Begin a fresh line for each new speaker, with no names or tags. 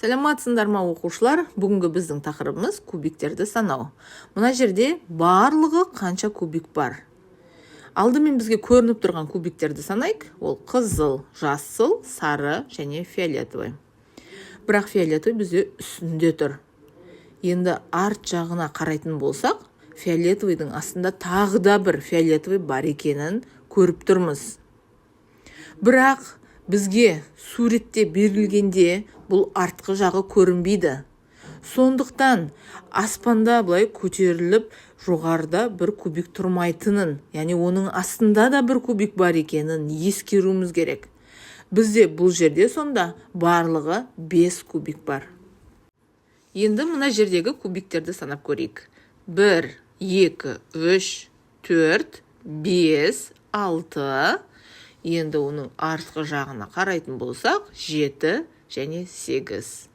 Саламатсыздар ма оқушылар? Бүгінгі біздің тақырыбымыз кубиктерді санау. Мына жерде барлығы қанша кубик бар? Алдымен бізге көрініп тұрған кубиктерді санайық. Ол қызыл, жасыл, сары және фиолетовый. Бірақ фиолетовый бізде үстінде тұр. Енді арт жағына қарайтын болсақ, фиолетовыйдың астында тағы да бір фиолетовый бар екенін көріп тұрмыз. Бірақ бізге суретте берілгенде бұл артқы жағы көрінбейді. Сондықтан аспанда былай көтеріліп жоғарыда бір кубик тұрмайтынын, яғни оның астында да бір кубик бар екенін ескеруіміз керек. Бізде бұл жерде сонда барлығы 5 кубик бар. Енді мына жердегі кубиктерді санап көрейік. 1, 2, 3, 4, 5, 6. Енді оның артқы жағына қарайтын болсақ 7 және 8.